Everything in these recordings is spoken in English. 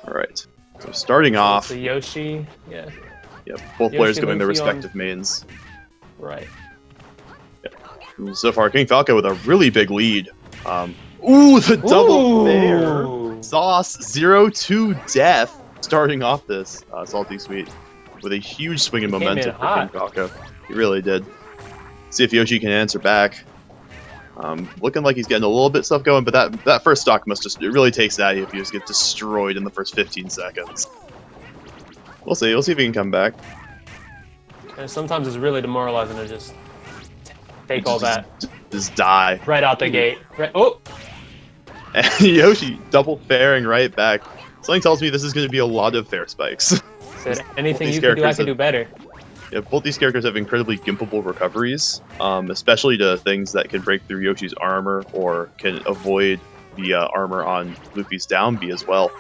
Alright. So starting off. So Yoshi, yeah. Yep, both Yoshi, players going their Luffy respective mains. Right. So far, KxngFalco with a really big lead. Ooh, the double fair! Sauce 0-2 death starting off this Salty Sweet with a huge swing in momentum for KxngFalco. He really did. See if Yoshi can answer back. Looking like he's getting a little bit stuff going, but that first stock must just, it really takes it out of you if you just get destroyed in the first 15 seconds. We'll see if he can come back. And sometimes it's really demoralizing to just take all that. Just die. Right out the gate. Right, oh! And Yoshi double fairing right back. Something tells me this is going to be a lot of fair spikes. Said anything you can do, I can do better. Yeah, both these characters have incredibly gimpable recoveries, especially to things that can break through Yoshi's armor or can avoid the armor on Luffy's down B as well.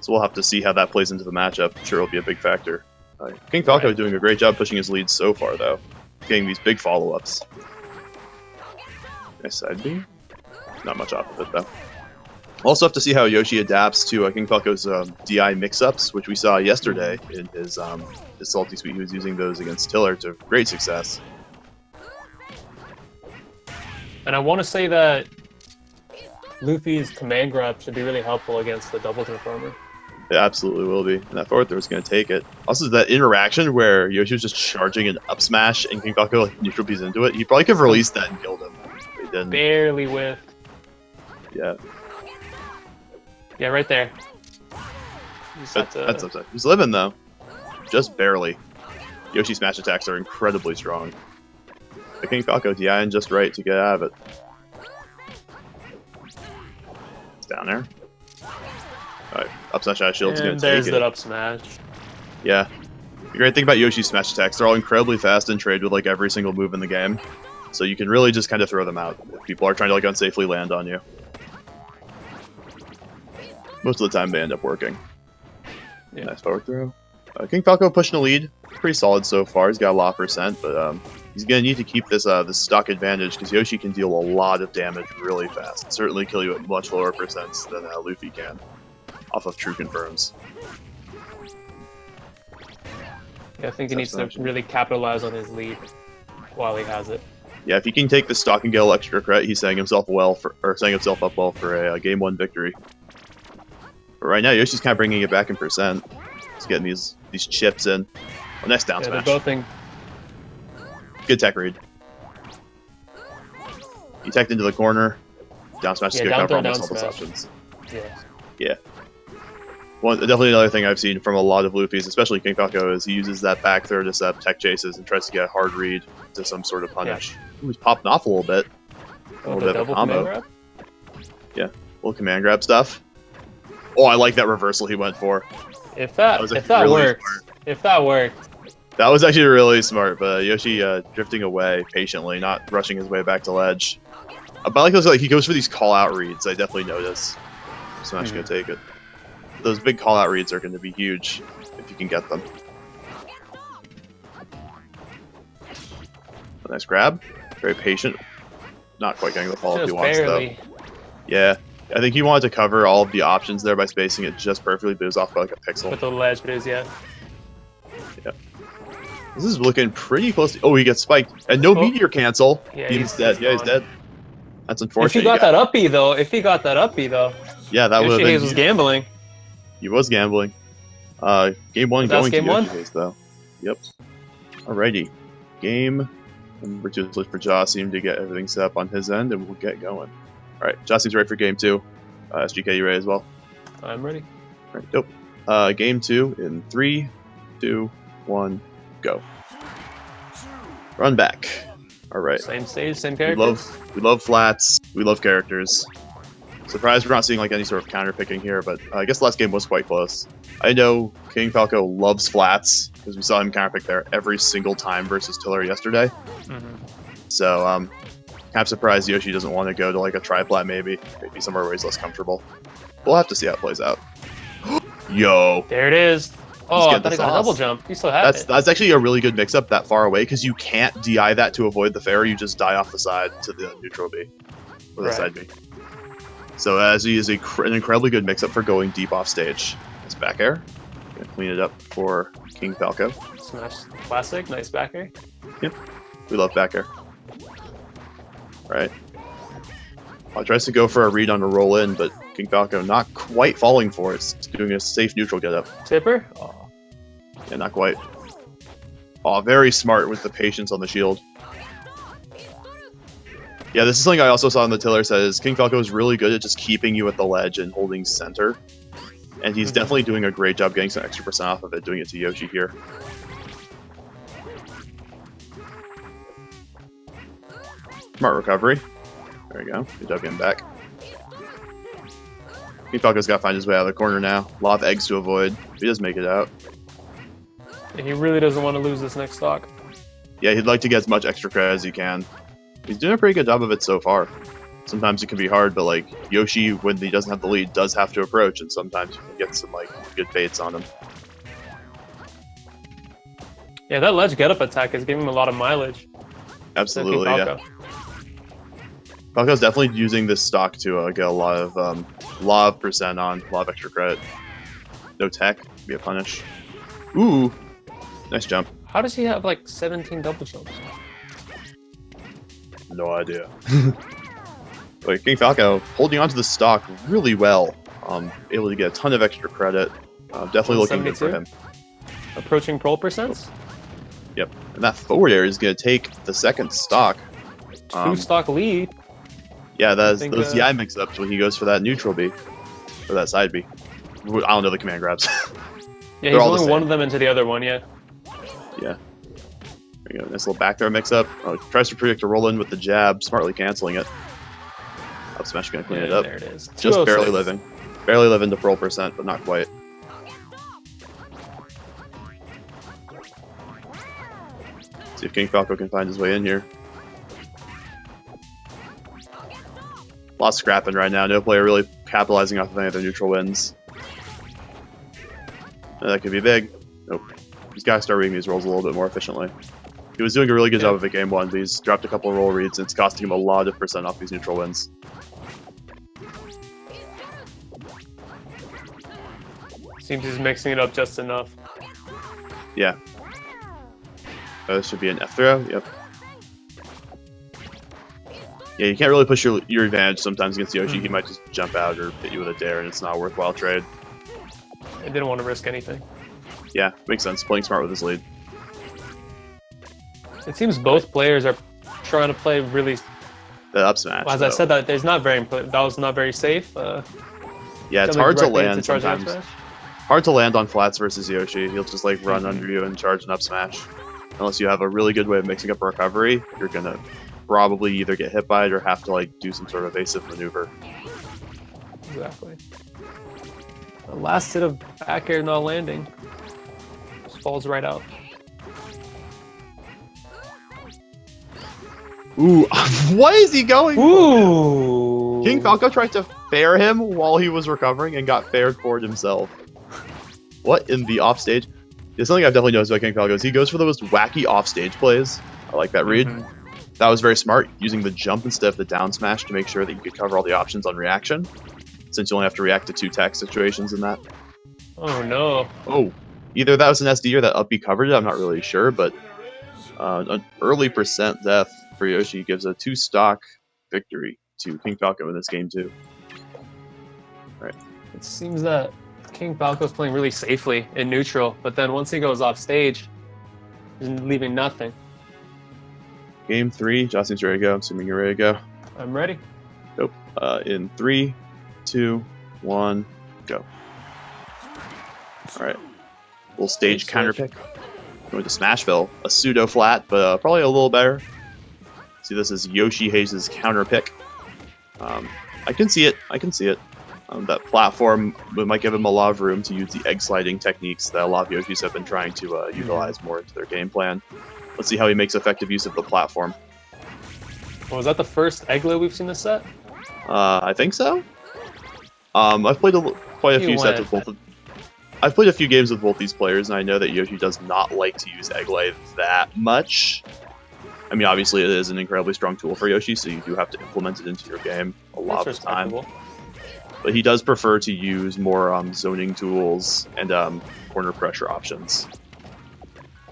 So we'll have to see how that plays into the matchup. I'm sure it'll be a big factor. KxngFalco doing a great job pushing his lead so far, though. Getting these big follow-ups. Nice side B. Not much off of it, though. Also have to see how Yoshi adapts to KxngFalco's DI mix-ups, which we saw yesterday in his Salty Sweet. He was using those against Tiller to great success. And I want to say that Luffy's command grab should be really helpful against the double jump armor. It absolutely will be. And that forward throw is going to take it. Also, that interaction where Yoshi was just charging an up smash and KxngFalco like neutral B's into it, he probably could have released that and killed him. But he didn't. Barely whiffed. Yeah. Yeah, right there. That's upset. He's living, though. Just barely. Yoshi's smash attacks are incredibly strong. The KxngFalco DIing just right to get out of it. It's down there. Alright, up smash out of shield's going to take it. There's that up smash. Yeah. The great thing about Yoshi's smash attacks, they're all incredibly fast and trade with like every single move in the game. So you can really just kind of throw them out if people are trying to like unsafely land on you. Most of the time they end up working. Yeah. Nice forward throw. KxngFalco pushing a lead. Pretty solid so far. He's got a lot of percent, but he's going to need to keep this this stock advantage because Yoshi can deal a lot of damage really fast. Certainly kill you at much lower percents than Luffy can, off of true confirms. Yeah, I think he needs to really capitalize on his lead while he has it. Yeah, if he can take the stock and get electric credit, he's setting himself up well for a game 1 victory. But right now, Yoshi's kind of bringing it back in percent. He's getting these chips in. Oh, nice down smash. They're both in. Good tech read. He teched into the corner. Down smash is good cover almost all those options. Yeah. Yeah. Definitely another thing I've seen from a lot of Luffy's, especially KxngFalco, is he uses that back throw to set up tech chases and tries to get a hard read to some sort of punish. Yeah. Ooh, he's popping off a little bit. A little bit of a combo. Yeah, little command grab stuff. Oh, I like that reversal he went for. If that worked. That was actually really smart, but Yoshi drifting away patiently, not rushing his way back to ledge. But I like those, like he goes for these call-out reads. I definitely notice. Smash gonna take it. Those big call-out reads are going to be huge if you can get them. A nice grab. Very patient. Not quite getting the follow-up he wants, though. Yeah. I think he wanted to cover all of the options there by spacing it just perfectly, but it was off by like a pixel. With the ledge, but it is, yeah. Yeah. This is looking pretty close to... Oh, he gets spiked. And no meteor cancel. Yeah, he's dead. Yeah, he's dead. That's unfortunate. If he got that up B, though. Yeah, that would have been... YoshiHaze was gambling. He was gambling. Game 1 going to YoshiHaze, though. Yep. Alrighty. Game number 2 is look for Josim to get everything set up on his end, and we'll get going. Alright, Josim's ready for game 2. SGK, you ready as well? I'm ready. Alright, dope. Game 2 in 3, 2, 1, go. Run back. Alright. Same stage, same characters. We love flats. We love characters. Surprised we're not seeing like any sort of counter picking here, but I guess the last game was quite close. I know KxngFalco loves flats because we saw him counter pick there every single time versus Tiller yesterday. So kind of surprised Yoshi doesn't want to go to like a tri-plat maybe somewhere where he's less comfortable. We'll have to see how it plays out. Yo, there it is. Oh, I thought he got a double jump. He still has it. That's actually a really good mix-up that far away because you can't DI that to avoid the fair. You just die off the side to the neutral B or the side B. So as he is an incredibly good mix-up for going deep off stage. It's back air. Gonna clean it up for KxngFalco. Smash classic, nice back air. Yep, we love back air. Right. Tries to go for a read on a roll in, but KxngFalco not quite falling for it. It's doing a safe neutral get up. Tipper? Oh. Yeah, not quite. Oh, very smart with the patience on the shield. Yeah, this is something I also saw in the Tiller says KxngFalco is really good at just keeping you at the ledge and holding center. And he's definitely doing a great job getting some extra percent off of it, doing it to Yoshi here. Smart recovery. There we go. Good job getting back. KxngFalco's got to find his way out of the corner now. A lot of eggs to avoid. He does make it out. He really doesn't want to lose this next stock. Yeah, he'd like to get as much extra credit as he can. He's doing a pretty good job of it so far. Sometimes it can be hard, but like Yoshi, when he doesn't have the lead, does have to approach, and sometimes you can get some like good baits on him. Yeah, that ledge get up attack is giving him a lot of mileage. Absolutely, yeah. Falco's definitely using this stock to get a lot of percent on, a lot of extra credit. No tech, be a punish. Ooh, nice jump. How does he have like 17 double jumps? No idea. But KxngFalco holding onto the stock really well. Able to get a ton of extra credit. Definitely looking good for him. Approaching pro percents? Yep. And that forward air is going to take the second stock. 2 stock lead. Yeah, those DI mix-ups when he goes for that neutral B. Or that side B. I don't know the command grabs. Yeah, he's only one of them into the other one, yeah. Yeah. There you go. Nice little back throw mix-up. Oh, tries to predict a roll-in with the jab, smartly canceling it. Up smash going to clean it up. There it is. Just barely living. Barely living to pearl percent, but not quite. See if KxngFalco can find his way in here. A lot scrapping right now. No player really capitalizing off of any of their neutral wins. That could be big. Nope. He's got to start reading these rolls a little bit more efficiently. He was doing a really good job of it game 1, but he's dropped a couple of roll reads, and it's costing him a lot of percent off these neutral wins. Seems he's mixing it up just enough. Yeah. This should be an F throw. Yep. Yeah, you can't really push your advantage sometimes against Yoshi. He might just jump out or hit you with a dare, and it's not a worthwhile trade. I didn't want to risk anything. Yeah, makes sense. Playing smart with his lead. It seems both players are trying to play really. The up smash. Well, as I said, that was not very safe. Yeah, it's hard to land sometimes. Hard to land on flats versus Yoshi. He'll just like run under you and charge an up smash. Unless you have a really good way of mixing up a recovery, you're gonna probably either get hit by it or have to like do some sort of evasive maneuver. Exactly. The last hit of back air not landing. Just falls right out. Ooh, what is he going Ooh. for? KxngFalco tried to fair him while he was recovering and got fared for it himself. What in the offstage? There's something I've definitely noticed about KxngFalco is he goes for the most wacky offstage plays. I like that read. That was very smart, using the jump instead of the down smash to make sure that you could cover all the options on reaction, since you only have to react to 2 tech situations in that. Oh no. Oh, either that was an SD or that up B covered it, I'm not really sure, but an early percent death for Yoshi gives a 2 stock victory to KxngFalco in this game too. Right. It seems that KxngFalco's playing really safely in neutral, but then once he goes off stage, he's leaving nothing. Game 3, Justin's ready to go. I'm assuming you're ready to go. I'm ready. Nope. In 3, 2, 1, go. Alright. Little stage counter pick. Going to Smashville. A pseudo flat, but probably a little better. See, this is YoshiHaze's counter pick. I can see it. I can see it. That platform might give him a lot of room to use the egg sliding techniques that a lot of Yoshis have been trying to utilize more into their game plan. Let's see how he makes effective use of the platform. Was that the first egg load we've seen this set? I think so. I've played quite a few sets with both. I've played a few games with both these players, and I know that Yoshi does not like to use egg lay that much. I mean, obviously, it is an incredibly strong tool for Yoshi, so you do have to implement it into your game a lot of the time. but he does prefer to use more zoning tools and corner pressure options,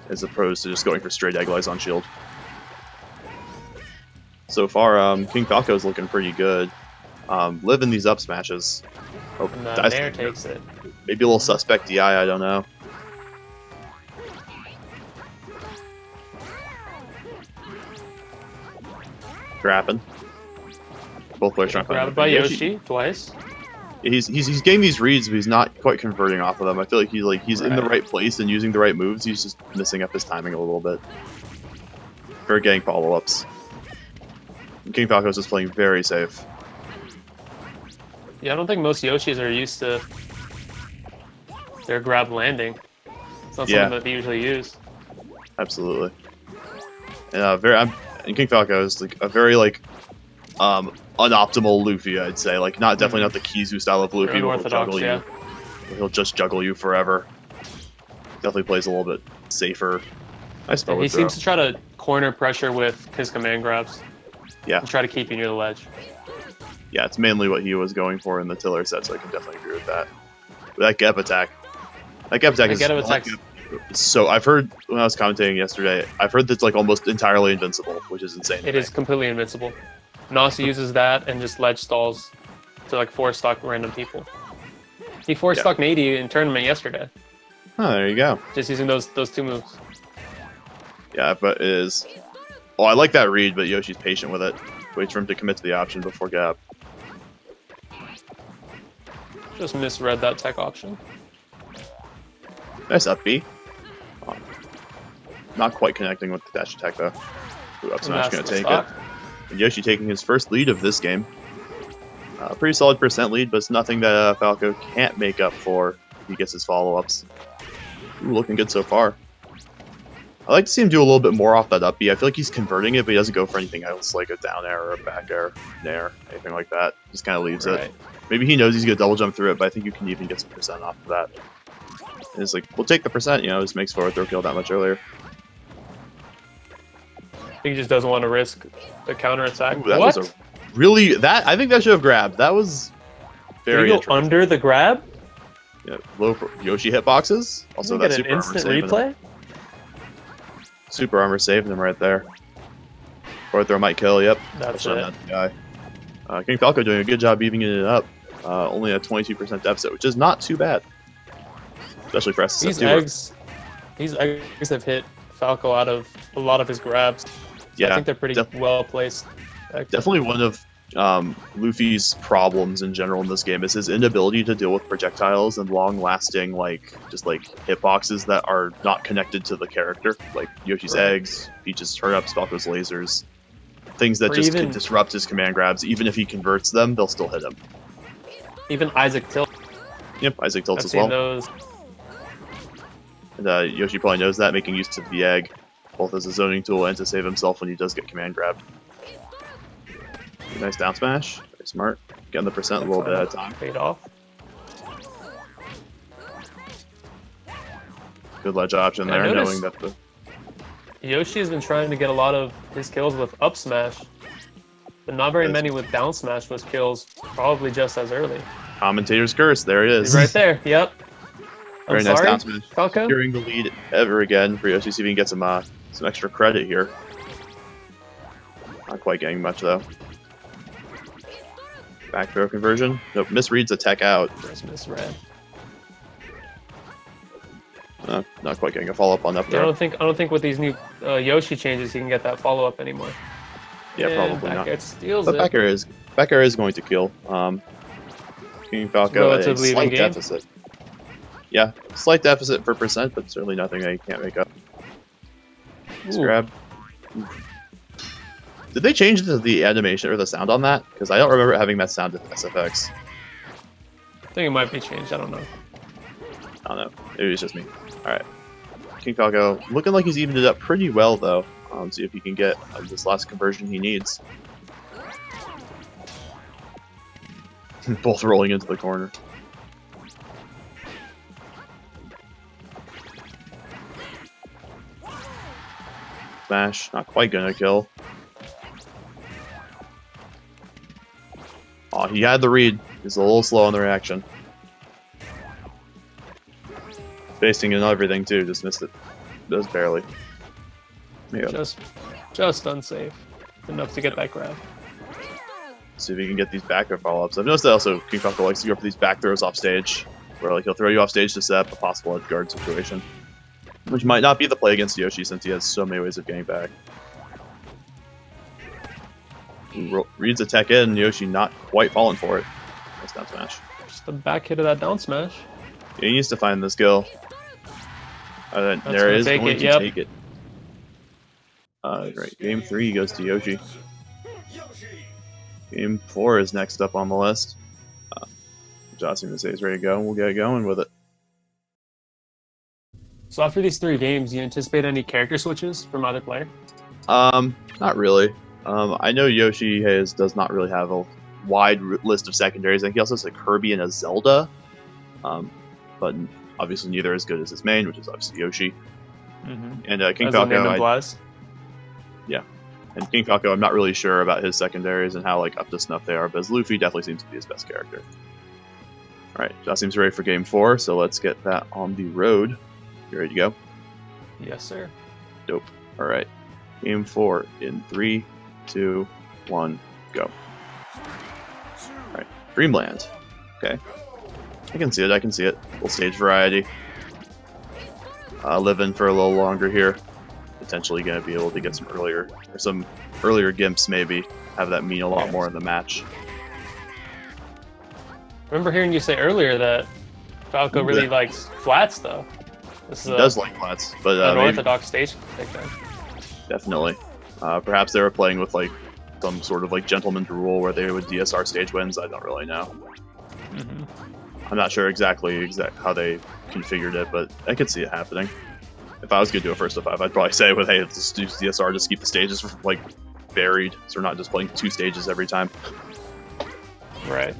as opposed to just going for straight egg lies on shield. So far, KxngFalco is looking pretty good. Living these up smashes. Oh, And the Nair takes it. Maybe a little suspect DI, I don't know. Grabbing. Both players trying to find Grabbed by Yoshi twice. He's getting these reads, but he's not quite converting off of them. I feel like he's in the right place and using the right moves. He's just missing up his timing a little bit. For getting follow-ups. KxngFalco is just playing very safe. Yeah, I don't think most Yoshis are used to their grab landing. It's not something that they usually use. Absolutely. And KxngFalco is like a very unoptimal Luffy, I'd say. Like definitely not the Kizu style of Luffy where he'll juggle you. He'll just juggle you forever. Definitely plays a little bit safer. Nice forward he throw. seems to try to corner pressure with his command grabs. Yeah. And try to keep you near the ledge. Yeah, it's mainly what he was going for in the Tiller set, so I can definitely agree with that. But that Gep attack. That Gep attack is so I've heard when I was commentating yesterday, I've heard that's like almost entirely invincible, which is insane. It is completely invincible. Nasa uses that and just ledge stalls to like 4-stock random people. He 4-stocked Nady in tournament yesterday. Oh, there you go. Just using those two moves. Yeah, but it is. Oh, I like that read, but Yoshi's patient with it. Waits for him to commit to the option before Gap. Just misread that tech option. Nice up B. Not quite connecting with the dash attack though. Ooh, up smash gonna take it. And Yoshi taking his first lead of this game. Pretty solid percent lead, but it's nothing that Falco can't make up for if he gets his follow-ups. Looking good so far. I like to see him do a little bit more off that up B. I feel like he's converting it, but he doesn't go for anything else like a down air or a back air, nair, anything like that. Just kind of leaves it. Maybe he knows he's gonna double jump through it, but I think you can even get some percent off of that. And it's like, we'll take the percent, just makes forward throw kill that much earlier. He just doesn't want to risk the counter attack. Ooh, was a really I think that should have grabbed. That was very Did he go under the grab? Yeah, low Yoshi hitboxes. Also, that super instant replay. Super armor saving him right there. Forward throw might kill. Yep. That's it. Guy. KxngFalco doing a good job evening it up. Only a 22% deficit, which is not too bad, especially for SSF2. These eggs have hit Falco out of a lot of his grabs. So I think they're pretty well placed. Definitely one of Luffy's problems in general in this game is his inability to deal with projectiles and long-lasting, hitboxes that are not connected to the character, like Yoshi's eggs, Peach's turnips, Falco's lasers, things that just can disrupt his command grabs. Even if he converts them, they'll still hit him. Even Isaac tilt. Yep, Isaac tilts I've as well. Those. And Yoshi probably knows that, making use of the egg, both as a zoning tool and to save himself when he does get command grabbed. Nice down smash. Very smart. Getting the percent a little bit at a time. Paid off. Good ledge option there, knowing that the... Yoshi has been trying to get a lot of his kills with up smash, but not very many with down smash with kills, probably just as early. Commentator's curse, there it is. He's right there, yep. Very nice down smash. Falco? Securing the lead ever again for Yoshi, see if he can get some extra credit here. Not quite getting much though. Back throw conversion. Nope, misreads a tech out. Just misread. Not quite getting a follow up on up there. I don't think with these new Yoshi changes he can get that follow up anymore. Yeah, probably not. It steals but it. Back air is going to kill. KxngFalco at a slight deficit. Yeah, slight deficit for percent, but certainly nothing that you can't make up. Let's grab. Did they change the animation or the sound on that? Because I don't remember having that sound in SFX. I think it might be changed. I don't know. I don't know. Maybe it's just me. Alright. KxngFalco looking like he's evened it up pretty well, though. See if he can get this last conversion he needs. Both rolling into the corner. Smash. Not quite gonna kill. Oh, he had the read. He's a little slow on the reaction. Basting and everything too, just missed it. Just barely. There you go. Just unsafe. Enough to get that grab. See if he can get these back throw follow-ups. I've noticed that also KxngFalco likes to go for these back throws off stage, where like he'll throw you off stage to set up a possible edge guard situation, which might not be the play against Yoshi since he has so many ways of getting back. He reads a tech in, Yoshi not quite falling for it. Nice down smash. Just the back hit of that down smash. Yeah, he needs to find the skill. There it is. Going to take it. Right. Game 3 goes to Yoshi. Game 4 is next up on the list. YoshiHaze is ready to go. We'll get going with it. So after these 3 games, do you anticipate any character switches from either player? Not really. I know YoshiHaze does not really have a wide list of secondaries. I think he also has a Kirby and a Zelda. But obviously neither as good as his main, which is obviously Yoshi. And KxngFalco, yeah. And KxngFalco, I'm not really sure about his secondaries and how like up to snuff they are, but Luffy definitely seems to be his best character. Alright, Josh seems ready for game 4, so let's get that on the road. You ready to go? Yes, sir. Dope. Alright. Game 4 in 3, 2, 1, go. Alright. Dreamland. Okay. I can see it, A little stage variety. Live in for a little longer here. Potentially going to be able to get some earlier gimps maybe. Have that mean a lot more in the match. I remember hearing you say earlier that Falco really likes flats though. He does like flats, but an orthodox stage pick then. Definitely. Perhaps they were playing with like some sort of like gentleman's rule where they would DSR stage wins. I don't really know. I'm not sure exactly how they configured it, but I could see it happening. If I was going to do a first to 5, I'd probably say, with hey, let's do DSR, just keep the stages like varied, so we're not just playing 2 stages every time. Right.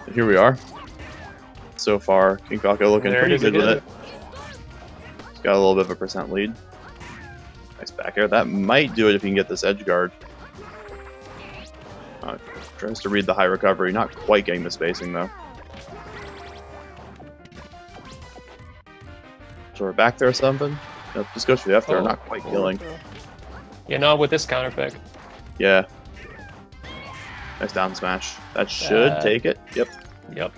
And here we are. So far, KxngFalco looking pretty good with it. He's got a little bit of a percent lead. Nice back air. That might do it if you can get this edge guard. Tries to read the high recovery, not quite getting the spacing though. So we're back there or something? Nope, just goes for the F there, not quite killing. Yeah, not with this counter pick. Yeah. Nice down smash. That should take it. Yep.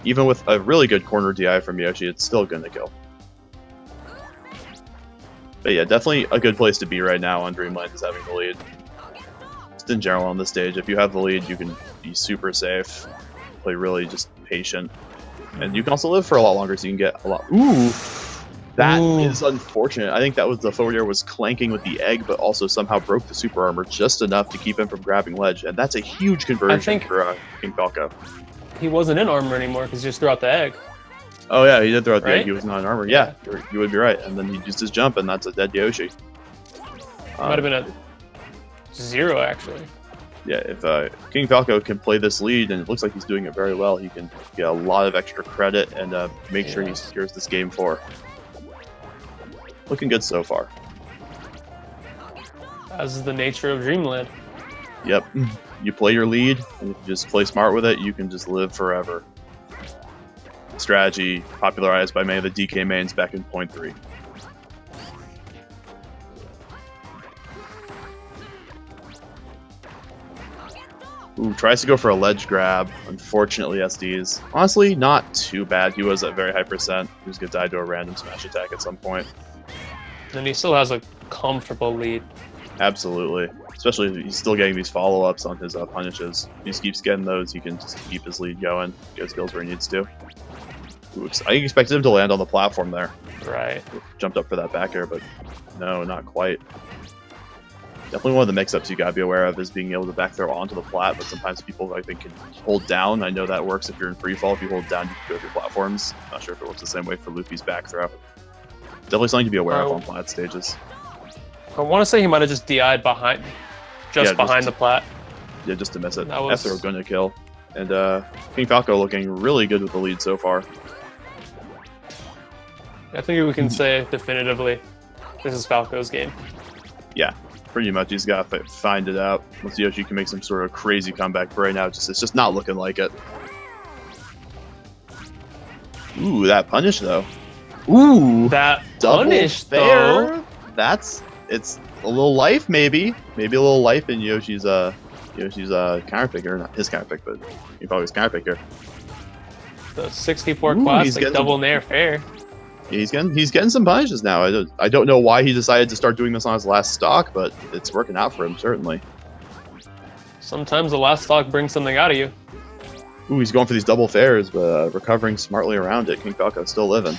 Even with a really good corner DI from Yoshi, it's still gonna kill. But yeah, definitely a good place to be right now on Dreamland is having the lead. Just in general on this stage, if you have the lead, you can be super safe, play really just patient. And you can also live for a lot longer, so you can get a lot. Ooh! That is unfortunate. I think that was the forward air was clanking with the egg, but also somehow broke the super armor just enough to keep him from grabbing ledge, and that's a huge conversion for KxngFalco. He wasn't in armor anymore because he just threw out the egg. Oh yeah, he did throw out the egg. He was not in armor. Yeah, you would be right. And then he used his jump, and that's a dead Yoshi. Might have been a 0 actually. Yeah, if KxngFalco can play this lead, and it looks like he's doing it very well, he can get a lot of extra credit and make sure he secures this game 4. Looking good so far. As is the nature of Dreamland. Yep. You play your lead, and if you just play smart with it, you can just live forever. Strategy popularized by many of the DK mains back in point 3. Ooh, tries to go for a ledge grab. Unfortunately, SDs. Honestly, not too bad. He was at very high percent. He was going to die to a random smash attack at some point. And he still has a comfortable lead. Absolutely. Especially if he's still getting these follow-ups on his punishes. If he just keeps getting those, he can just keep his lead going. Get skills where he needs to. Oops. I expected him to land on the platform there. Right. Jumped up for that back air, but no, not quite. Definitely one of the mix-ups you gotta be aware of is being able to back throw onto the plat, but sometimes people, I think, can hold down. I know that works if you're in free fall. If you hold down, you can go through platforms. Not sure if it works the same way for Luffy's back throw. Definitely something to be aware of on plat stages. I want to say he might have just DI'd behind, behind the plat. Yeah, just to miss it. That was... F throw gonna kill. And KxngFalco looking really good with the lead so far. I think we can say definitively this is Falco's game. Yeah. Pretty much, he's got to find it out. Once Yoshi can make some sort of crazy comeback, but right now it's just not looking like it. Ooh, that punish though. Ooh, That double punish fair. It's a little life maybe a little life in Yoshi's counter pick here, not his counter pick, but KxngFalco's counter pick here. The 64 Ooh, classic double nair fair. He's getting some punishes now. I don't know why he decided to start doing this on his last stock, but it's working out for him certainly. Sometimes the last stock brings something out of you. Ooh, he's going for these double fairs, but recovering smartly around it. KxngFalco's still living.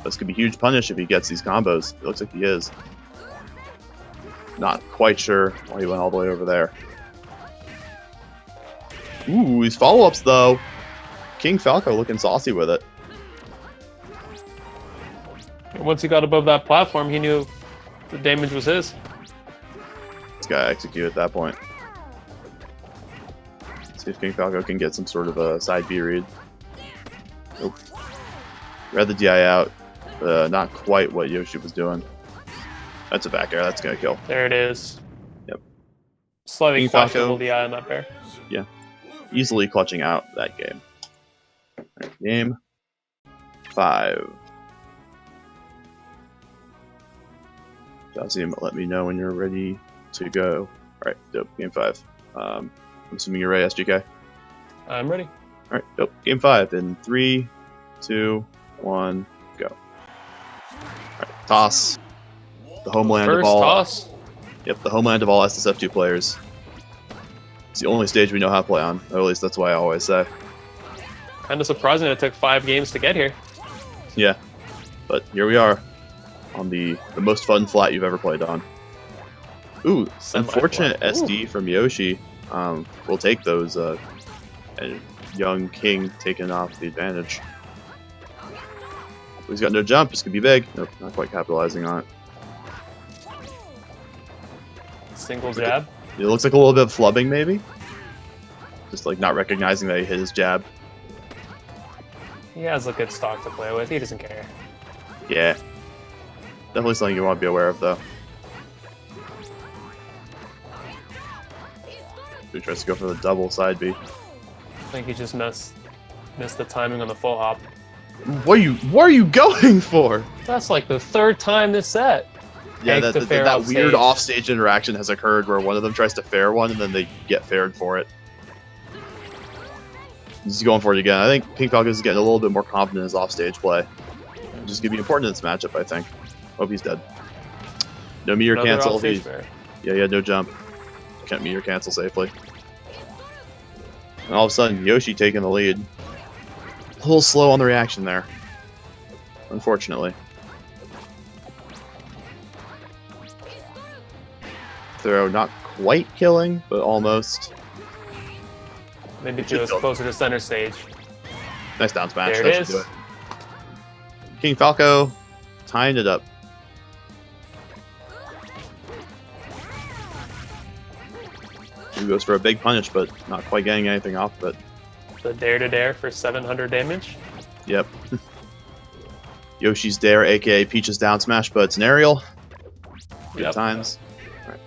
This could be huge punish if he gets these combos. It looks like he is. Not quite sure why he went all the way over there. Ooh, these follow-ups though. KxngFalco looking saucy with it. Once he got above that platform, he knew the damage was his. He's got to execute at that point. See if KxngFalco can get some sort of a side B read. Nope. Read the DI out. Not quite what Yoshi was doing. That's a back air. That's going to kill. There it is. Yep. Slightly KxngFalco. questionable DI on that pair. Yeah. Easily clutching out that game. Right, game 5. Jazzy, let me know when you're ready to go. Alright, dope. Game 5. I'm assuming you're ready, SGK? I'm ready. Alright, dope. Game 5 in 3, 2, 1, go. Alright, toss. The homeland First of all. toss. Yep, the homeland of all SSF2 players. It's the only stage we know how to play on. Or at least that's what I always say. Kind of surprising it took 5 games to get here. Yeah, but here we are on the most fun flat you've ever played on. Ooh, unfortunate SD from Yoshi. We'll take those. And young King taking off the advantage. He's got no jump. This could be big. Nope, not quite capitalizing on it. Single jab. It looks like a little bit of flubbing, maybe. Just like not recognizing that he hit his jab. He has a good stock to play with. He doesn't care. Yeah. Definitely something you want to be aware of, though. He tries to go for the double side B. I think he just missed the timing on the full hop. What are you going for? That's like the 3rd time this set. Yeah, Take that weird offstage interaction has occurred where one of them tries to fair one and then they get faired for it. He's going for it again. I think KxngFalco is getting a little bit more confident in his offstage play. Which is going to be important in this matchup, I think. Hope he's dead. No meteor cancel. Yeah, he had no jump. Can't meteor cancel safely. And all of a sudden, Yoshi taking the lead. A little slow on the reaction there. Unfortunately. Throw not quite killing, but almost. Maybe if he was closer to center stage. Nice down smash. There That it should do is. it. KxngFalco tying it up. He goes for a big punish, but not quite getting anything off of it. The dare to dare for 700 damage. Yep. Yoshi's Dare, aka Peach's down smash, but it's an aerial. Good times. Right.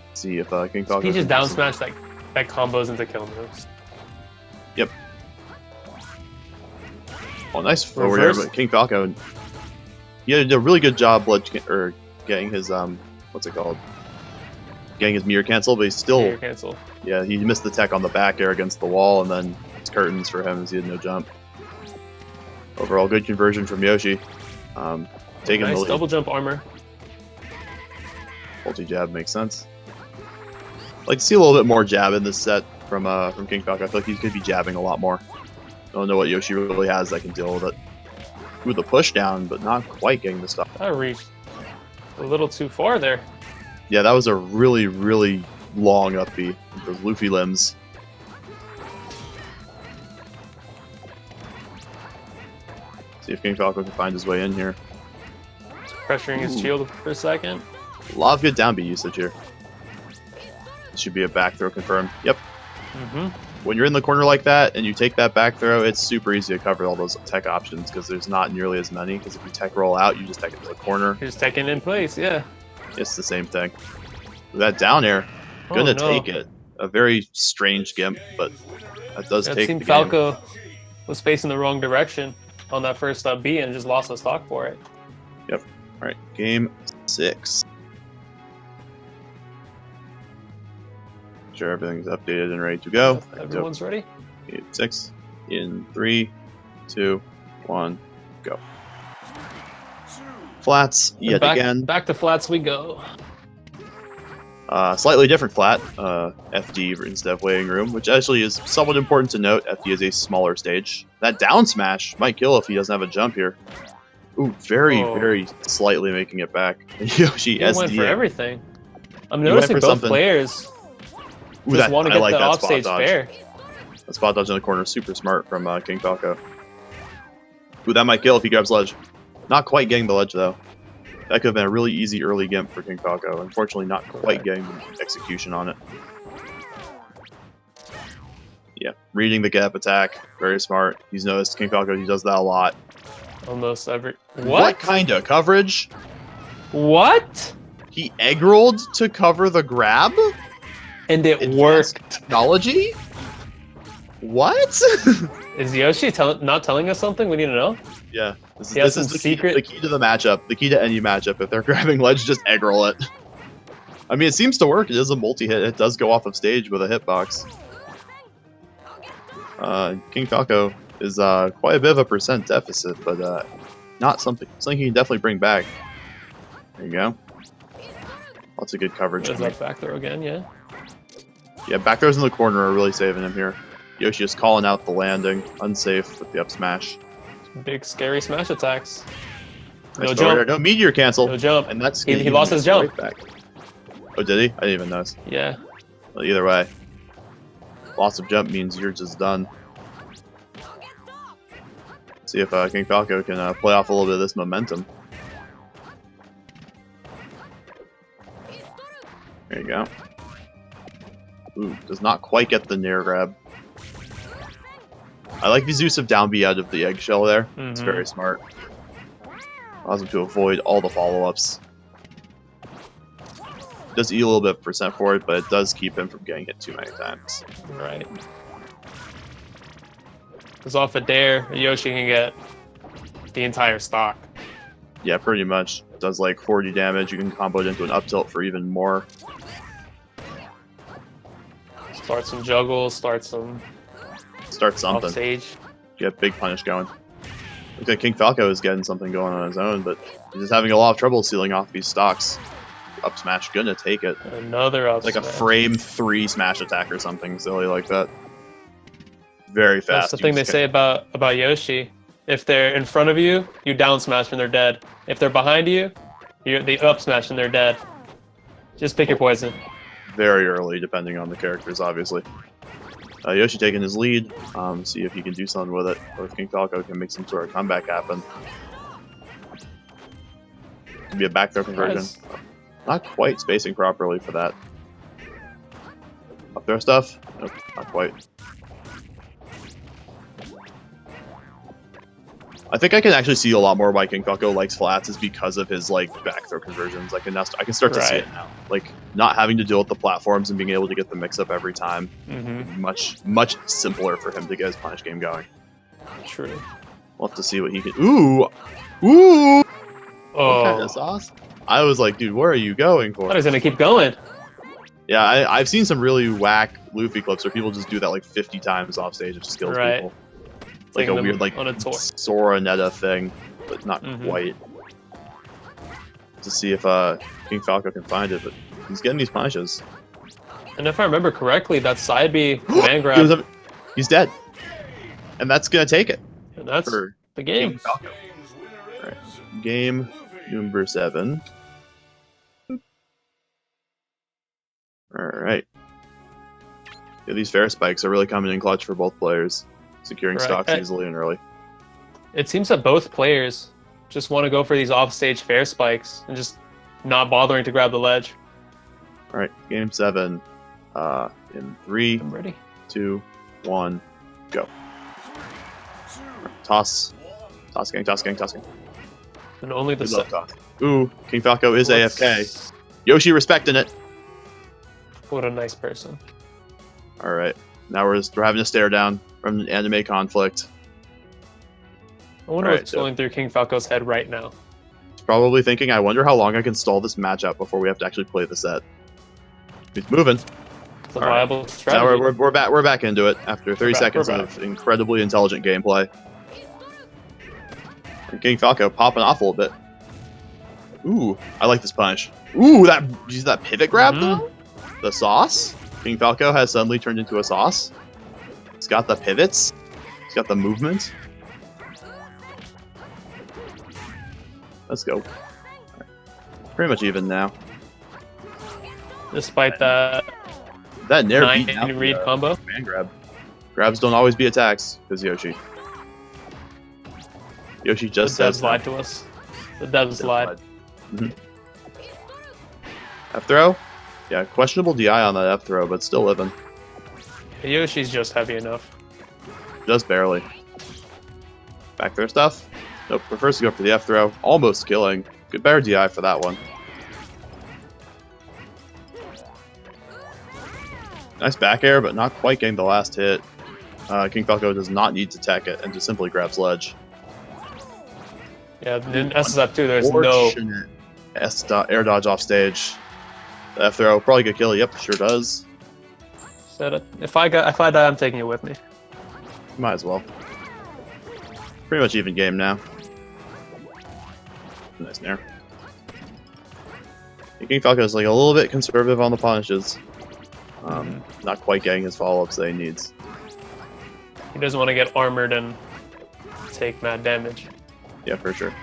Let's see if KxngFalco. Peach's down smash that combos into kill moves. Yep. Oh, nice forward air, but KxngFalco. He did a really good job getting his what's it called? Getting his mirror cancel, but he's still Mirror cancel. Yeah, he missed the tech on the back air against the wall, and then it's curtains for him as he had no jump. Overall, good conversion from Yoshi. Taking the lead. Double jump armor. Multi jab makes sense. I'd like to see a little bit more jab in this set from KxngFalco. I feel like he could be jabbing a lot more. I don't know what Yoshi really has that can deal with it. Ooh, the push down, but not quite getting the stuff. I reached a little too far there. Yeah, that was a really, really long up B with those Luffy limbs. See if KxngFalco can find his way in here. Pressuring his shield for a second. A lot of good down B usage here. This should be a back throw confirmed. Yep. when you're in the corner like that and you take that back throw, it's super easy to cover all those tech options because there's not nearly as many. Because if you tech roll out, you just tech it to the corner. You're just taking it in place, yeah. It's the same thing. With that down air, gonna take it. A very strange gimp, but that does take the game. KxngFalco was facing the wrong direction on that first B and just lost a stock for it. Yep. All right, game 6. Sure, everything's updated and ready to go. Everyone's ready. Game 6 in 3, 2, 1, go. Flats yet again. Back to flats we go. Slightly different flat, FD instead of waiting room, which actually is somewhat important to note. FD is a smaller stage. That down smash might kill if he doesn't have a jump here. Ooh, very slightly making it back. Yoshi SD went for everything. I'm noticing both players just want to get the offstage fair. That spot dodge in the corner is super smart from KxngFalco. Ooh, that might kill if he grabs ledge. Not quite getting the ledge though. That could have been a really easy early gimp for KxngFalco. Unfortunately, not quite getting the execution on it. Yeah, reading the gap attack, very smart. He's noticed KxngFalco, he does that a lot. Almost every... What kind of coverage? What? He egg-rolled to cover the grab? And it worked. Technology? What? Is Yoshi not telling us something we need to know? Yeah. This is the secret. The key to the matchup. The key to any matchup. If they're grabbing ledge, just egg-roll it. I mean, it seems to work. It is a multi-hit. It does go off of stage with a hitbox. KxngFalco is quite a bit of a percent deficit, but not something he can definitely bring back. There you go. Lots of good coverage. There's that back throw again, yeah. Yeah, back throws in the corner are really saving him here. Yoshi is calling out the landing, unsafe with the up smash. Big scary smash attacks. No jump. No meteor cancel. No jump. And that's he lost his jump. Right back. Oh, did he? I didn't even notice. Yeah. Well, either way, loss of jump means you're just done. See if KxngFalco can play off a little bit of this momentum. There you go. Ooh, does not quite get the nair grab. I like the use of down B out of the eggshell there. It's very smart. Allows him to avoid all the follow-ups. Does eat a little bit of percent for it, but it does keep him from getting hit too many times. Right. Because off a dare, Yoshi can get the entire stock. Yeah, pretty much. It does like 40 damage. You can combo it into an up tilt for even more. Start some juggles, start something. Off stage. Get big punish going. Looks like KxngFalco is getting something going on his own, but he's just having a lot of trouble sealing off these stocks. Up smash, gonna take it. Another up like smash. A frame 3 smash attack or something silly like that. Very fast. That's the thing they say about Yoshi. If they're in front of you, you down smash and they're dead. If they're behind you, they up smash and they're dead. Just pick your poison. Very early, depending on the characters, obviously. Yoshi taking his lead. See if he can do something with it, or if KxngFalco can make some sort of comeback happen. Could be a back throw conversion. Nice. Not quite spacing properly for that. Up throw stuff? Nope, not quite. I think I can actually see a lot more why KxngFalco likes flats is because of his like back throw conversions. I can start to see it now. Like not having to deal with the platforms and being able to get the mix up every time. Much simpler for him to get his punish game going. True. We'll have to see what he can. Ooh. What kind Oh, of sauce? I was like, dude, where are you going for? I thought he was gonna keep going. Yeah, I've seen some really whack Luffy clips where people just do that like 50 times off stage. It just kills people. Like a weird like Sora Netta thing, but not quite. To see if KxngFalco can find it, but he's getting these punishes. And if I remember correctly, that side B man grab. He's dead, and that's gonna take it. And that's the game. All right, game number 7. All right. Yeah, these fair spikes are really coming in clutch for both players. Securing stocks easily and early. It seems that both players just want to go for these offstage fair spikes and just not bothering to grab the ledge. All right, game 7. In 3, I'm ready. 2, 1, go. Toss. Toss gang, toss gang, toss gang. And only the We love toss. Ooh, KxngFalco is AFK. Yoshi respecting it. What a nice person. Alright. Now we're having a stare down from an anime conflict. I wonder Alright, what's going through KxngFalco's head right now. He's probably thinking, I wonder how long I can stall this matchup before we have to actually play the set. He's moving. It's a All right. viable strategy. Now we're back into it after 30 seconds we're of incredibly intelligent gameplay. And KxngFalco popping off a little bit. Ooh, I like this punish. Ooh, that pivot grab though? The sauce? KxngFalco has suddenly turned into a sauce. He's got the pivots. He's got the movement. Let's go. Right. Pretty much even now. Despite that Nair 9 beat out read combo. Man grab. Grabs don't always be attacks, because Yoshi. Yoshi just The devs says lied to us. The devs lied. F throw? Yeah, questionable DI on that F throw, but still living. Yoshi's just heavy enough. Just barely. Back throw stuff? Nope, prefers to go for the F throw. Almost killing. Good, better DI for that one. Nice back air, but not quite getting the last hit. KxngFalco does not need to tech it and just simply grabs ledge. Yeah, in SSF2 there's no... Fortunate air dodge off stage. The F throw probably could kill. Yep, sure does. If I die, I'm taking it with me. Might as well. Pretty much even game now. Nice nair. KxngFalco is like a little bit conservative on the punishes. Not quite getting his follow-ups that he needs. He doesn't want to get armored and take mad damage. Yeah, for sure.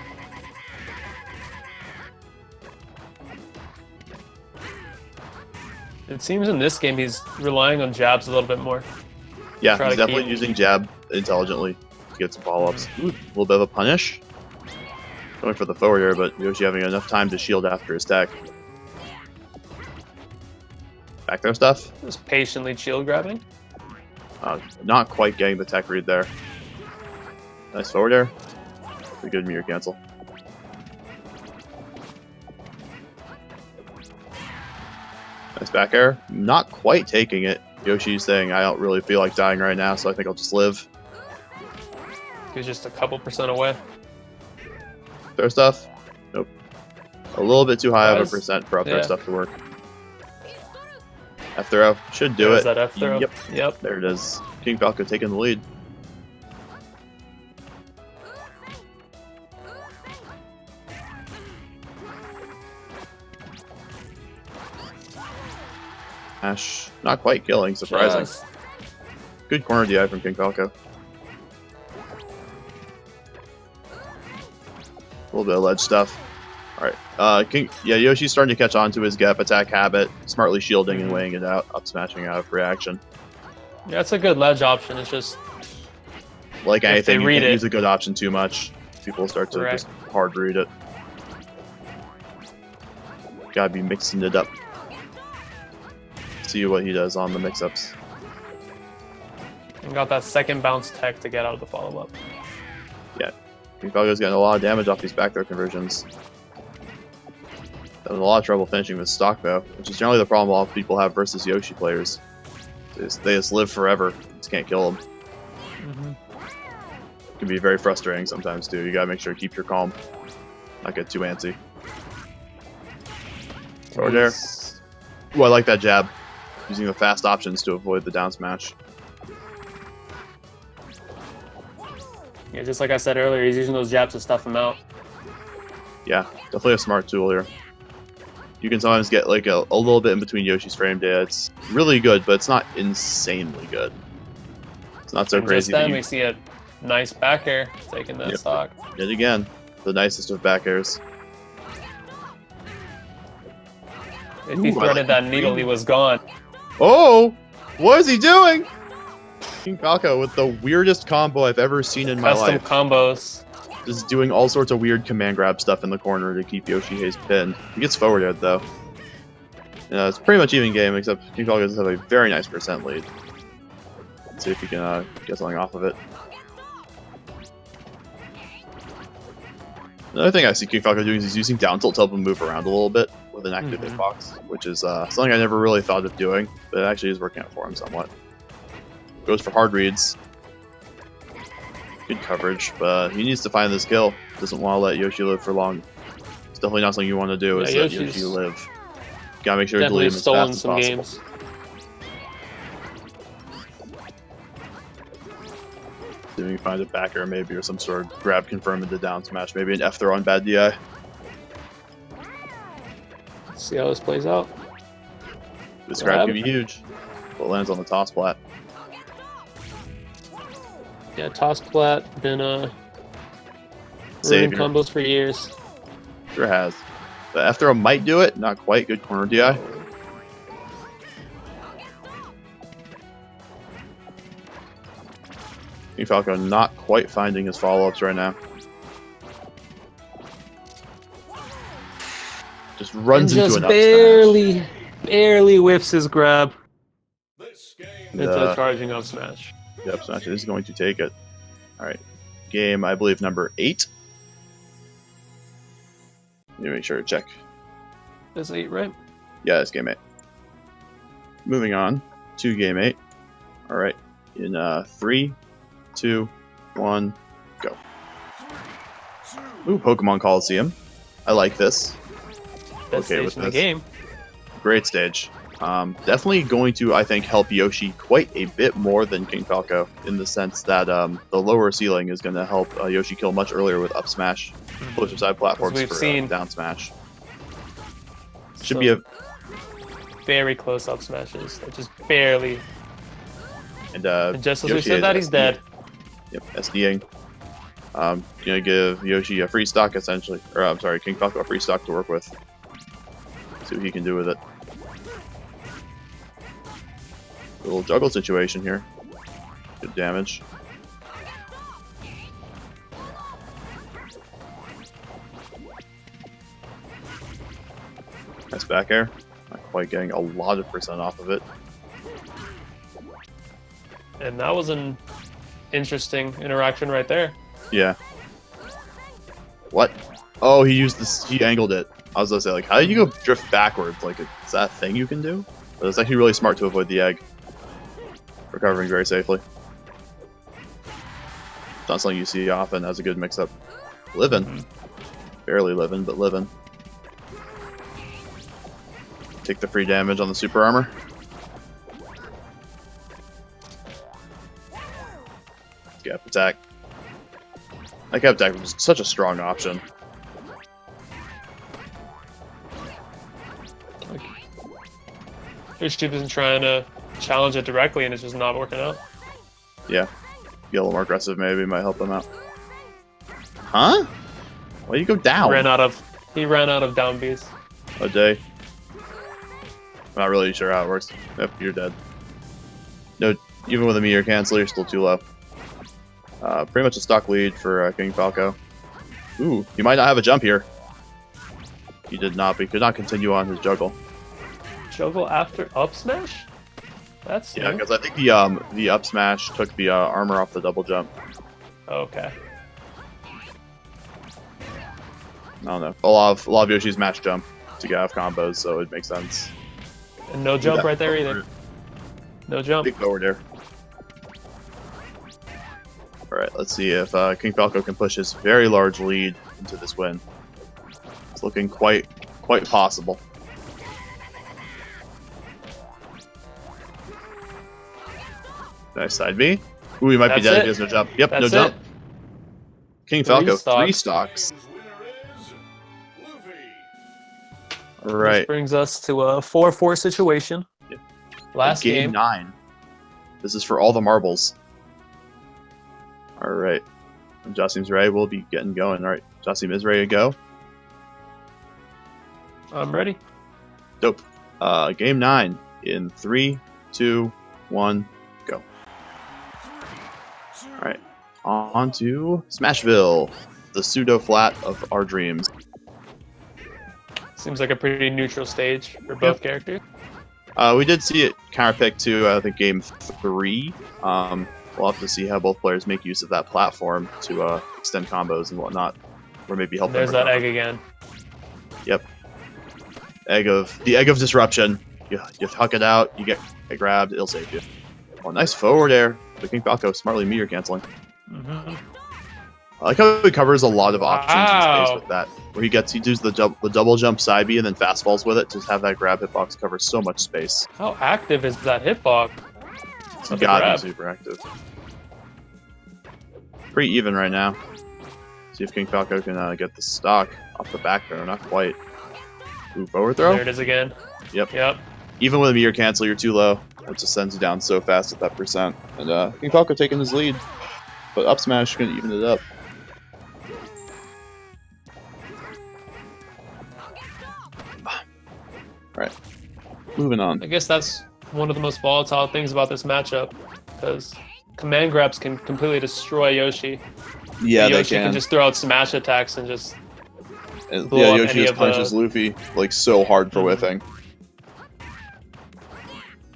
It seems in this game he's relying on jabs a little bit more. Yeah, Try he's to definitely keep- using jab intelligently to get some follow-ups. Ooh, a little bit of a punish. Going for the forward air, but Yoshi having enough time to shield after his tech. Back throw stuff. Just patiently shield grabbing. Not quite getting the tech read there. Nice forward air. Pretty good mirror cancel. Nice back air. Not quite taking it. Yoshi's saying, I don't really feel like dying right now, so I think I'll just live. He's just a couple % away. Throw stuff. Nope. A little bit too high of a Nice. percent for up throw Yeah. stuff to work. F throw. Should do There's it. that F throw. Yep. There it is. KxngFalco taking the lead. Ash, not quite killing, surprising. Just- Good corner DI from KxngFalco. A little bit of ledge stuff. Alright, Yoshi's starting to catch on to his gap attack habit, smartly shielding and weighing it out, up smashing out of reaction. Yeah, it's a good ledge option. It's just Like If anything, they you read can't it. use a good option too much. People start to Correct. just hard read it. Gotta be mixing it up. See what he does on the mix-ups. and got that second bounce tech to get out of the follow up. KxngFalco's getting a lot of damage off these back throw conversions. Having a lot of trouble finishing with stock though, which is generally the problem a lot of people have versus Yoshi players. They just live forever. You just can't kill them. It can be very frustrating sometimes too. You gotta make sure to keep your calm, not get too antsy. Forward air. Ooh, I like that jab. Using the fast options to avoid the down smash. Yeah, just like I said earlier, he's using those jabs to stuff him out. Yeah, definitely a smart tool here. You can sometimes get like a little bit in between Yoshi's frame data. It's really good, but it's not insanely good. It's not so And crazy. just then That we you, see a nice back air taking that Yep. stock. yet again, the nicest of back airs. If he Ooh, I threaded like that the needle, green. he was gone. Oh! What is he doing? KxngFalco with the weirdest combo I've ever seen in my Custom life. combos. Just doing all sorts of weird command grab stuff in the corner to keep YoshiHaze pinned. He gets forward air though. It's pretty much even game, except KxngFalco does have a very nice percent lead. Let's see if he can get something off of it. Another thing I see KxngFalco doing is he's using down tilt to help him move around a little bit with an active hitbox, which is something I never really thought of doing, but it actually is working out for him somewhat. Goes for hard reads. Good coverage, but he needs to find this kill. Doesn't want to let Yoshi live for long. It's definitely not something you want to do, is let Yoshi live. Gotta make sure to delete him as fast as possible. Games. See if we can find a backer maybe, or some sort of grab confirm into down smash. Maybe an F throw on bad DI. Let's see how this plays out. This grab can be huge. Well, it lands on the toss plat. Yeah, toss plat, been ruining combos for years. Sure has. The F throw might do it, not quite. Good corner DI. KxngFalco not quite finding his follow-ups right now. Just runs into an up smash. Barely whiffs his grab. Into a charging up smash. The up smash is going to take it. Alright. Game, I believe, number 8. Let me make sure to check. That's 8, right? Yeah, it's game 8. Moving on to game 8. Alright. In 3, 2, 1, go. Ooh, Pokemon Coliseum. I like this. Best stage in the game. Great stage. Definitely going to, I think, help Yoshi quite a bit more than KxngFalco, in the sense that the lower ceiling is going to help Yoshi kill much earlier with up smash, closer side platforms for down smash. Should be a very close up smashes, just barely. And just as Yoshi we said that, he's dead. Yep, SDing. Gonna give Yoshi a free stock essentially, or I'm sorry, KxngFalco a free stock to work with. See what he can do with it. A little juggle situation here. Good damage. Nice back air. Not quite getting a lot of % off of it. And that was an interesting interaction right there. Yeah. What? Oh, he used this. He angled it. I was gonna say, like, how did you go drift backwards? Like, is that a thing you can do? But it's actually really smart to avoid the egg. Recovering very safely. Not something you see often as a good mix-up. Living. Barely living, but living. Take the free damage on the super armor. Gap attack. That gap attack was such a strong option. Yoshi isn't trying to challenge it directly, and it's just not working out. Yeah. Get a little more aggressive, maybe might help them out. Huh? Why do you go down? He ran out of down Bs. A day. I'm not really sure how it works. Yep, you're dead. No, even with a meteor cancel, you're still too low. Pretty much a stock lead for KxngFalco. Ooh, he might not have a jump here. He did not, but he could not continue on his juggle. Juggle after up smash? That's yeah, because I think the up smash took the armor off the double jump. Okay. I don't know. A lot of Yoshi's mash jump to get off combos, so it makes sense. And no jump right there either. No jump. Big forward air. Alright, let's see if KxngFalco can push his very large lead into this win. It's looking quite possible. Nice side B. Ooh, he might be dead if he has no jump. Yep, no jump. KxngFalco, 3 stocks. Alright. This brings us to a 4-4 situation. Yep. Last game 9. This is for all the marbles. Alright. Josim's ready. We'll be getting going. Alright. Josim is ready to go. I'm ready. Dope. Game 9 in 3, 2, 1, go. Alright. On to Smashville, the pseudo flat of our dreams. Seems like a pretty neutral stage for both characters. We did see it counterpick to, I think, game 3. We'll have to see how both players make use of that platform to extend combos and whatnot, or maybe help And them there's that recover. egg again. Yep. The egg of disruption. You huck it out, you get grabbed, it'll save you. Oh, nice forward air. The KxngFalco smartly meter canceling. Mm-hmm. I like how he covers a lot of options in space Wow. with that. Where he does the double jump side B and then fastballs with it to have that grab hitbox cover so much space. How active is that hitbox? It's With the gotta be grab. super active. Pretty even right now. See if KxngFalco can get the stock off the back there. Not quite. Ooh, forward throw? There it is again. Yep. Yep. Even with a meter cancel, you're too low. It just sends you down so fast at that percent. And KxngFalco taking his lead. But up smash gonna even it up. Alright. Moving on. I guess that's one of the most volatile things about this matchup, because command grabs can completely destroy Yoshi. Yeah, they Yoshi can just throw out smash attacks and just And, blow yeah, up Yoshi any just of the- punches Luffy like so hard for whiffing.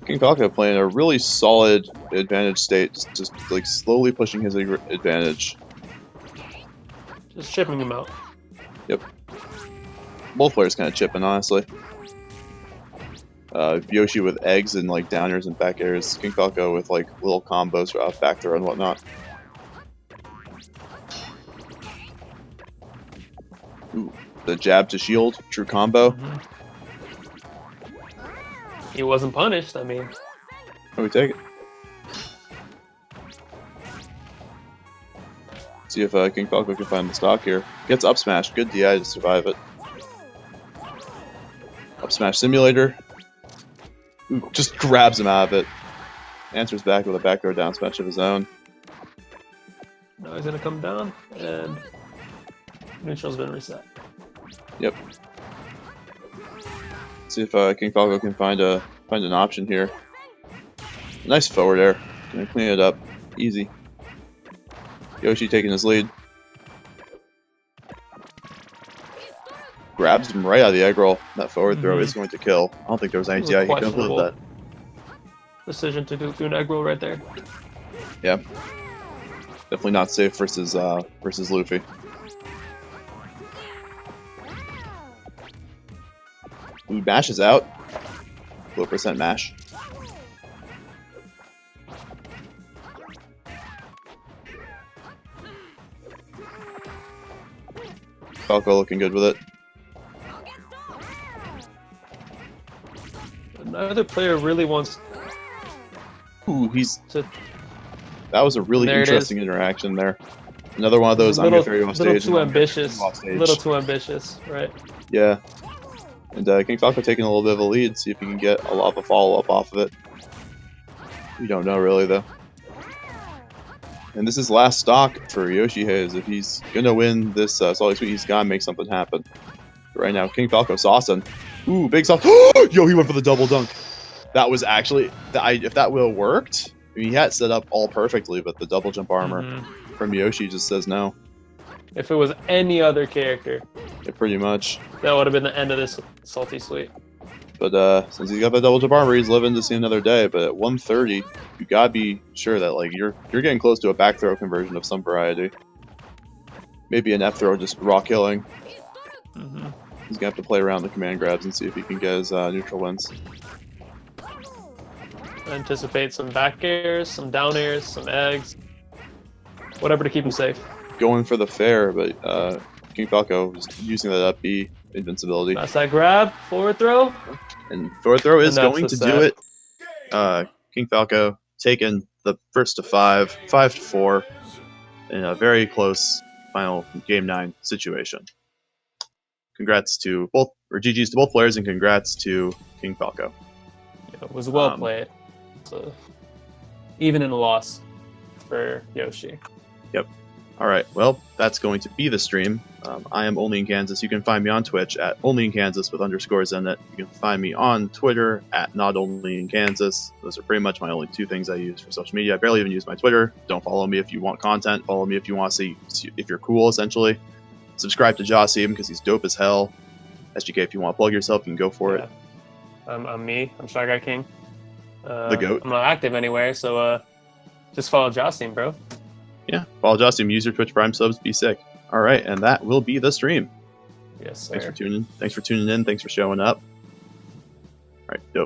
KxngFalco playing a really solid advantage state, just like slowly pushing his advantage. just chipping him out. Yep. Both players kind of chipping, honestly. Yoshi with eggs and like downers and back airs. KxngFalco with like little combos off back throw and whatnot. Ooh, the jab to shield, true combo. He wasn't punished. I mean, Oh, we take it. See if KxngFalco can find the stock here. Gets up smash. Good DI to survive it. Up smash simulator. Ooh, just grabs him out of it. Answers back with a back throw down smash of his own. now he's gonna come down, and neutral's been reset. Yep. See if KxngFalco can find an option here. Nice forward air. Gonna clean it up. Easy. Yoshi taking his lead. Grabs him right out of the egg roll. That forward throw is going to kill. I don't think there was any It was a DI he could have with questionable that. decision to do an egg roll right there. Yeah. Definitely not safe versus Luffy. Ooh, mash is out. Low percent mash. Falco looking good with it. Another player really wants Ooh, to. that was a really There it interesting interaction there. Another one of those I'm gonna throw you off little stage. too and I'm gonna ambitious. throw you off stage. Little too ambitious, right? Yeah. And KxngFalco taking a little bit of a lead, see if he can get a lot of a follow-up off of it. We don't know really though. And this is last stock for YoshiHaze. If he's gonna win this Salt Lake Suite, he's gotta make something happen. But right now, KxngFalco saucing. Ooh, big sauce. Yo, he went for the double dunk. That was actually, if that will worked, I mean, he had it set up all perfectly, but the double jump armor from Yoshi just says no. If it was any other character, Yeah, pretty much. that would have been the end of this salty sweet. But since he's got the double jump armor, he's living to see another day. But at 130, you gotta be sure that like you're getting close to a back throw conversion of some variety. Maybe an F throw just raw killing. He's gonna have to play around the command grabs and see if he can get his neutral wins. Anticipate some back airs, some down airs, some eggs, whatever to keep him safe. Going for the fair, but KxngFalco is using that up B invincibility. That's that grab, forward throw. And forward throw is And that's going the to set. do it. KxngFalco taking the first to 5-4 in a very close final game 9 situation. Congrats to both, or GG's to both players, and congrats to KxngFalco. It was well played. So, even in a loss for Yoshi. Yep. All right. Well, that's going to be the stream. I am Only in Kansas. You can find me on Twitch at Only in Kansas with underscores in it. You can find me on Twitter at Not Only in Kansas. Those are pretty much my only 2 things I use for social media. I barely even use my Twitter. Don't follow me if you want content. Follow me if you want to see if you're cool, essentially. Subscribe to YoshiHaze because he's dope as hell. SGK, if you want to plug yourself, you can go for it. I'm me. I'm Shy Guy King. The GOAT. I'm not active anywhere, so just follow Jostein, bro. Yeah, follow Justin, use your Twitch Prime subs, be sick. All right, and that will be the stream. Yes, sir. Thanks for tuning in. Thanks for tuning in. Thanks for showing up. All right, dope.